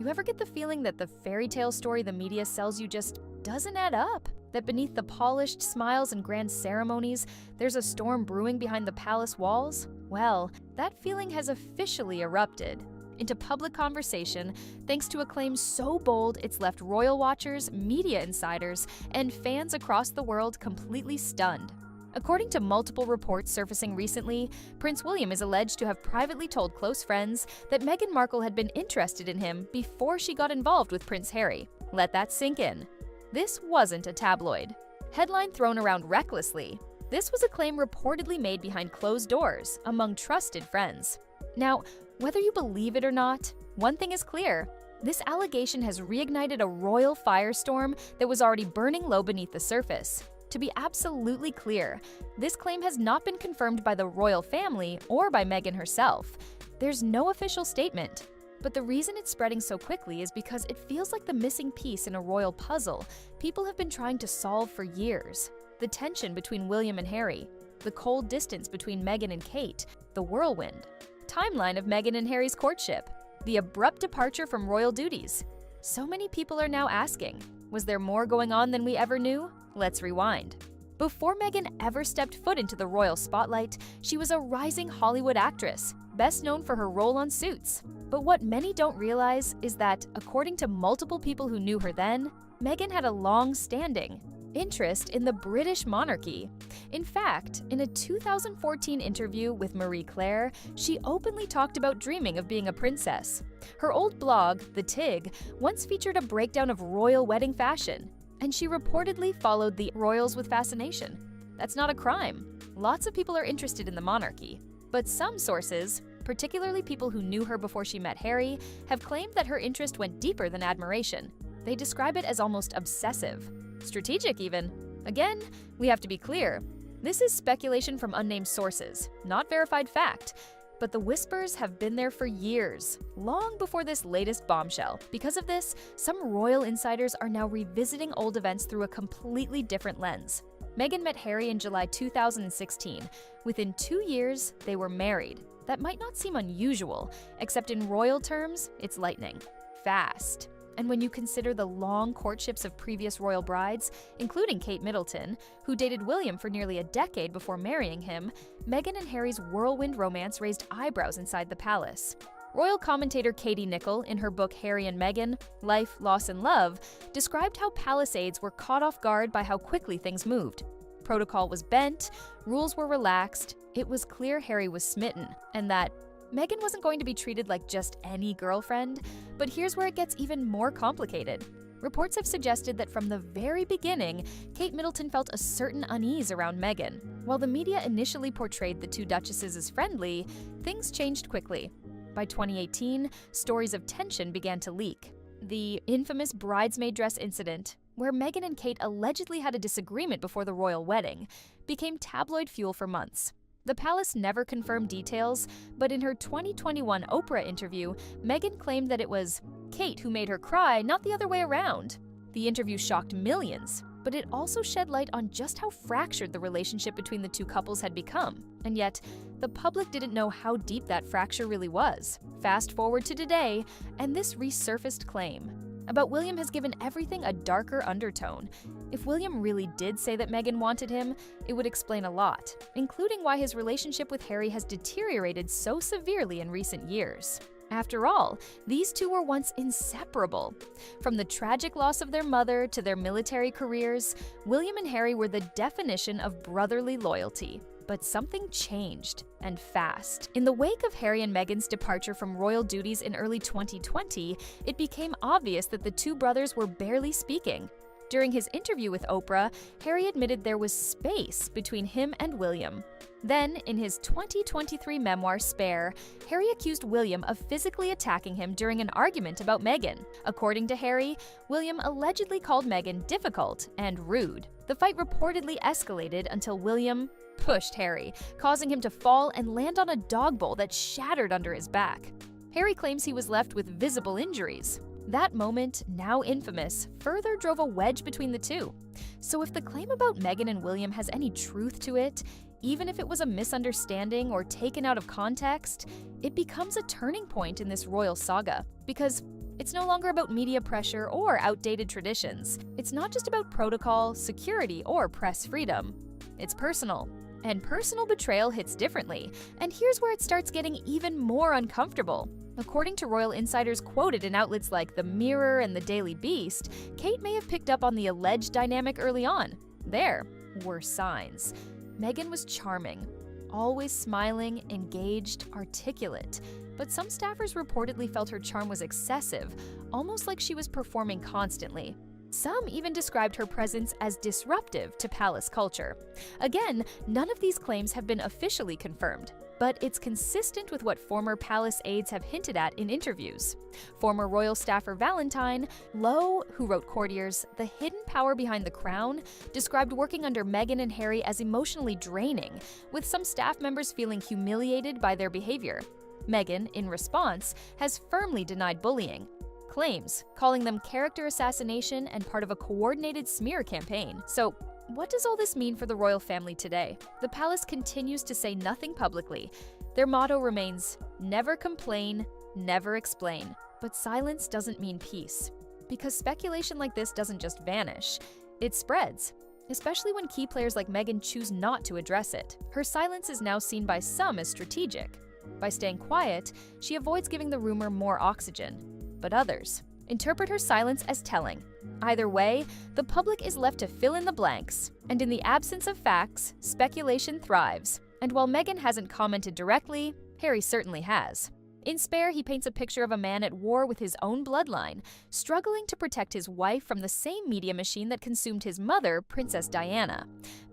You ever get the feeling that the fairy tale story the media sells you just doesn't add up? That beneath the polished smiles and grand ceremonies, there's a storm brewing behind the palace walls? Well, that feeling has officially erupted into public conversation thanks to a claim so bold it's left royal watchers, media insiders, and fans across the world completely stunned. According to multiple reports surfacing recently, Prince William is alleged to have privately told close friends that Meghan Markle had been interested in him before she got involved with Prince Harry. Let that sink in. This wasn't a tabloid. Headline thrown around recklessly. This was a claim reportedly made behind closed doors among trusted friends. Now, whether you believe it or not, one thing is clear. This allegation has reignited a royal firestorm that was already burning low beneath the surface. To be absolutely clear, this claim has not been confirmed by the royal family or by Meghan herself. There's no official statement. But the reason it's spreading so quickly is because it feels like the missing piece in a royal puzzle people have been trying to solve for years. The tension between William and Harry, the cold distance between Meghan and Kate, the whirlwind timeline of Meghan and Harry's courtship, the abrupt departure from royal duties. So many people are now asking, was there more going on than we ever knew? Let's rewind. Before Meghan ever stepped foot into the royal spotlight, she was a rising Hollywood actress, best known for her role on Suits. But what many don't realize is that, according to multiple people who knew her then, Meghan had a long-standing interest in the British monarchy. In fact, in a 2014 interview with Marie Claire, she openly talked about dreaming of being a princess. Her old blog, The Tig, once featured a breakdown of royal wedding fashion, and she reportedly followed the royals with fascination. That's not a crime. Lots of people are interested in the monarchy. But some sources, particularly people who knew her before she met Harry, have claimed that her interest went deeper than admiration. They describe it as almost obsessive. Strategic, even. Again, we have to be clear. This is speculation from unnamed sources, not verified fact. But the whispers have been there for years, long before this latest bombshell. Because of this, some royal insiders are now revisiting old events through a completely different lens. Meghan met Harry in July 2016. Within 2 years, they were married. That might not seem unusual, except in royal terms, it's lightning fast. And when you consider the long courtships of previous royal brides, including Kate Middleton, who dated William for nearly a decade before marrying him, Meghan and Harry's whirlwind romance raised eyebrows inside the palace. Royal commentator Katie Nicholl, in her book Harry and Meghan, Life, Loss and Love, described how palace aides were caught off guard by how quickly things moved. Protocol was bent, rules were relaxed, it was clear Harry was smitten, and that Meghan wasn't going to be treated like just any girlfriend. But here's where it gets even more complicated. Reports have suggested that from the very beginning, Kate Middleton felt a certain unease around Meghan. While the media initially portrayed the two duchesses as friendly, things changed quickly. By 2018, stories of tension began to leak. The infamous bridesmaid dress incident, where Meghan and Kate allegedly had a disagreement before the royal wedding, became tabloid fuel for months. The palace never confirmed details, but in her 2021 Oprah interview, Meghan claimed that it was Kate who made her cry, not the other way around. The interview shocked millions, but it also shed light on just how fractured the relationship between the two couples had become. And yet, the public didn't know how deep that fracture really was. Fast forward to today, and this resurfaced claim about William has given everything a darker undertone. If William really did say that Meghan wanted him, it would explain a lot, including why his relationship with Harry has deteriorated so severely in recent years. After all, these two were once inseparable. From the tragic loss of their mother to their military careers, William and Harry were the definition of brotherly loyalty. But something changed, and fast. In the wake of Harry and Meghan's departure from royal duties in early 2020, it became obvious that the two brothers were barely speaking. During his interview with Oprah, Harry admitted there was space between him and William. Then, in his 2023 memoir, Spare, Harry accused William of physically attacking him during an argument about Meghan. According to Harry, William allegedly called Meghan difficult and rude. The fight reportedly escalated until William pushed Harry, causing him to fall and land on a dog bowl that shattered under his back. Harry claims he was left with visible injuries. That moment, now infamous, further drove a wedge between the two. So if the claim about Meghan and William has any truth to it, even if it was a misunderstanding or taken out of context, it becomes a turning point in this royal saga. Because It's no longer about media pressure or outdated traditions. It's not just about protocol, security, or press freedom. It's personal. And personal betrayal hits differently, and here's where it starts getting even more uncomfortable. According to royal insiders quoted in outlets like The Mirror and The Daily Beast, Kate may have picked up on the alleged dynamic early on. There were signs. Meghan was charming, always smiling, engaged, articulate. But some staffers reportedly felt her charm was excessive, almost like she was performing constantly. Some even described her presence as disruptive to palace culture. Again, none of these claims have been officially confirmed, but it's consistent with what former palace aides have hinted at in interviews. Former royal staffer Valentine Lowe, who wrote Courtiers, The Hidden Power Behind the Crown, described working under Meghan and Harry as emotionally draining, with some staff members feeling humiliated by their behavior. Meghan, in response, has firmly denied bullying claims, calling them character assassination and part of a coordinated smear campaign. So, what does all this mean for the royal family today? The palace continues to say nothing publicly. Their motto remains, never complain, never explain. But silence doesn't mean peace. Because speculation like this doesn't just vanish, it spreads. Especially when key players like Meghan choose not to address it. Her silence is now seen by some as strategic. By staying quiet, she avoids giving the rumor more oxygen. But others interpret her silence as telling. Either way, the public is left to fill in the blanks, and in the absence of facts, speculation thrives. And while Meghan hasn't commented directly, Harry certainly has. In Spare, he paints a picture of a man at war with his own bloodline, struggling to protect his wife from the same media machine that consumed his mother, Princess Diana.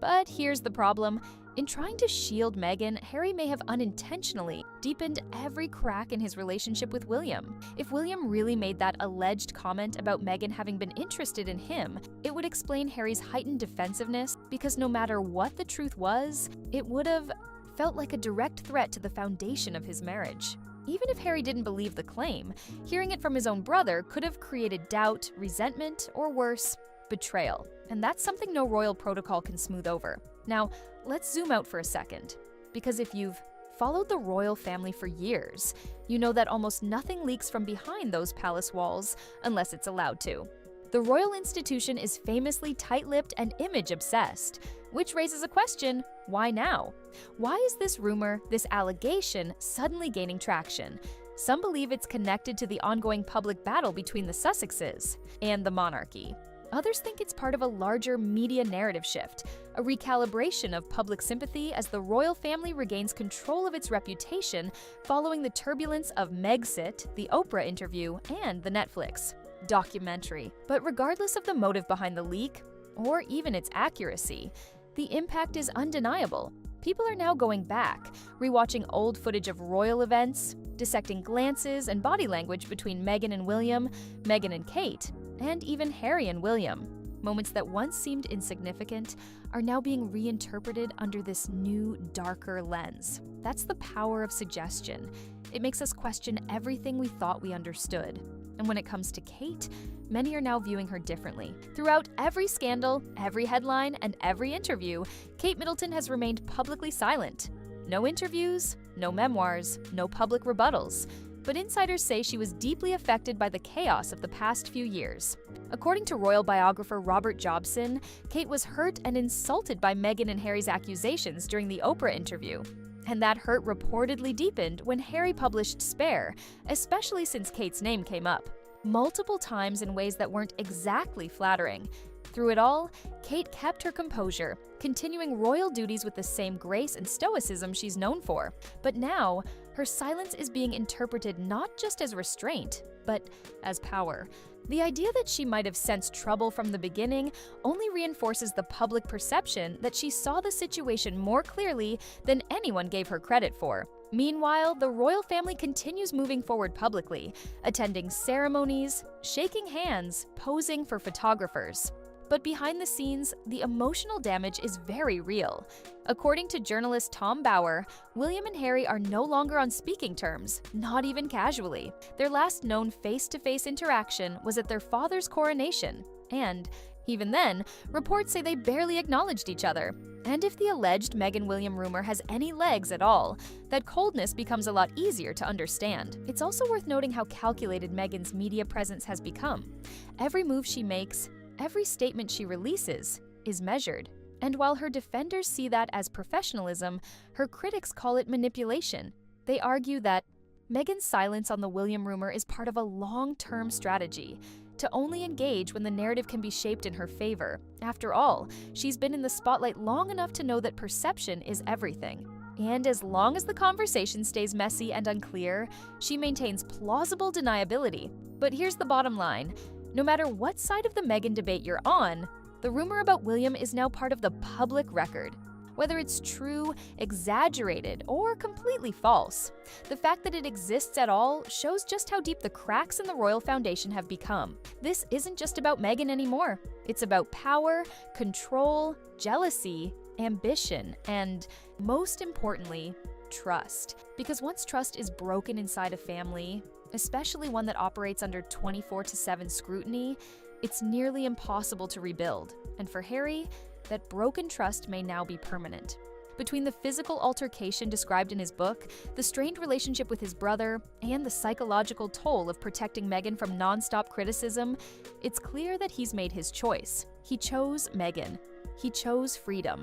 But here's the problem. In trying to shield Meghan, Harry may have unintentionally deepened every crack in his relationship with William. If William really made that alleged comment about Meghan having been interested in him, it would explain Harry's heightened defensiveness, because no matter what the truth was, it would have felt like a direct threat to the foundation of his marriage. Even if Harry didn't believe the claim, hearing it from his own brother could have created doubt, resentment, or worse, betrayal. And that's something no royal protocol can smooth over. Now, let's zoom out for a second, because if you've followed the royal family for years, you know that almost nothing leaks from behind those palace walls unless it's allowed to. The royal institution is famously tight-lipped and image-obsessed, which raises a question: why now? Why is this rumor, this allegation, suddenly gaining traction? Some believe it's connected to the ongoing public battle between the Sussexes and the monarchy. Others think it's part of a larger media narrative shift, a recalibration of public sympathy as the royal family regains control of its reputation following the turbulence of Megxit, the Oprah interview, and the Netflix documentary. But regardless of the motive behind the leak, or even its accuracy, the impact is undeniable. People are now going back, rewatching old footage of royal events, dissecting glances and body language between Meghan and William, Meghan and Kate, and even Harry and William. Moments that once seemed insignificant are now being reinterpreted under this new, darker lens. That's the power of suggestion. It makes us question everything we thought we understood. And when it comes to Kate, many are now viewing her differently. Throughout every scandal, every headline, and every interview, Kate Middleton has remained publicly silent. No interviews, no memoirs, no public rebuttals. But insiders say she was deeply affected by the chaos of the past few years. According to royal biographer Robert Jobson, Kate was hurt and insulted by Meghan and Harry's accusations during the Oprah interview. And that hurt reportedly deepened when Harry published Spare, especially since Kate's name came up multiple times in ways that weren't exactly flattering. Through it all, Kate kept her composure, continuing royal duties with the same grace and stoicism she's known for. But now, her silence is being interpreted not just as restraint, but as power. The idea that she might have sensed trouble from the beginning only reinforces the public perception that she saw the situation more clearly than anyone gave her credit for. Meanwhile, the royal family continues moving forward publicly, attending ceremonies, shaking hands, posing for photographers. But behind the scenes, the emotional damage is very real. According to journalist Tom Bauer, William and Harry are no longer on speaking terms, not even casually. Their last known face-to-face interaction was at their father's coronation, and Even then, reports say they barely acknowledged each other. And if the alleged Meghan-William rumor has any legs at all, that coldness becomes a lot easier to understand. It's also worth noting how calculated Meghan's media presence has become. Every move she makes, every statement she releases, is measured. And while her defenders see that as professionalism, her critics call it manipulation. They argue that Meghan's silence on the William rumor is part of a long-term strategy to only engage when the narrative can be shaped in her favor. After all, she's been in the spotlight long enough to know that perception is everything. And as long as the conversation stays messy and unclear, she maintains plausible deniability. But here's the bottom line. No matter what side of the Meghan debate you're on, the rumor about William is now part of the public record. Whether it's true, exaggerated, or completely false, the fact that it exists at all shows just how deep the cracks in the royal foundation have become. This isn't just about Meghan anymore. It's about power, control, jealousy, ambition, and, most importantly, trust. Because once trust is broken inside a family, especially one that operates under 24/7 scrutiny, it's nearly impossible to rebuild. And for Harry, that broken trust may now be permanent. Between the physical altercation described in his book, the strained relationship with his brother, and the psychological toll of protecting Meghan from non-stop criticism, it's clear that he's made his choice. He chose Meghan. He chose freedom.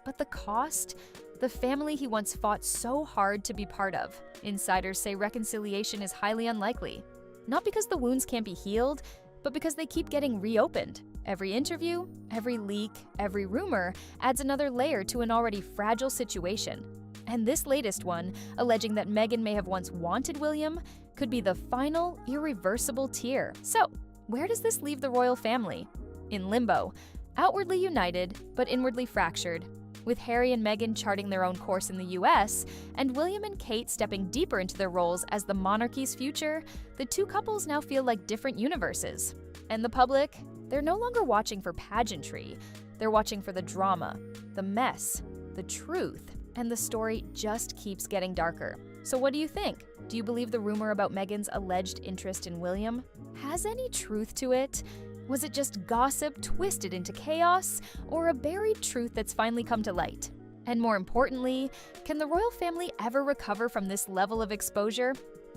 But the cost? The family he once fought so hard to be part of. Insiders say reconciliation is highly unlikely. Not because the wounds can't be healed, but because they keep getting reopened. Every interview, every leak, every rumor adds another layer to an already fragile situation. And this latest one, alleging that Meghan may have once wanted William, could be the final, irreversible tear. So, where does this leave the royal family? In limbo, outwardly united, but inwardly fractured. With Harry and Meghan charting their own course in the US, and William and Kate stepping deeper into their roles as the monarchy's future, the two couples now feel like different universes. And the public? They're no longer watching for pageantry. They're watching for the drama, the mess, the truth, and the story just keeps getting darker. So what do you think? Do you believe the rumor about Meghan's alleged interest in William? Has any truth to it? Was it just gossip twisted into chaos, or a buried truth that's finally come to light? And more importantly, can the royal family ever recover from this level of exposure?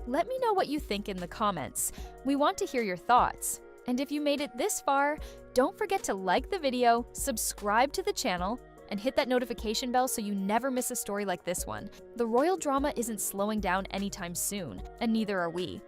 Let me know what you think in the comments. We want to hear your thoughts. And if you made it this far, don't forget to like the video, subscribe to the channel, and hit that notification bell so you never miss a story like this one. The royal drama isn't slowing down anytime soon, and neither are we.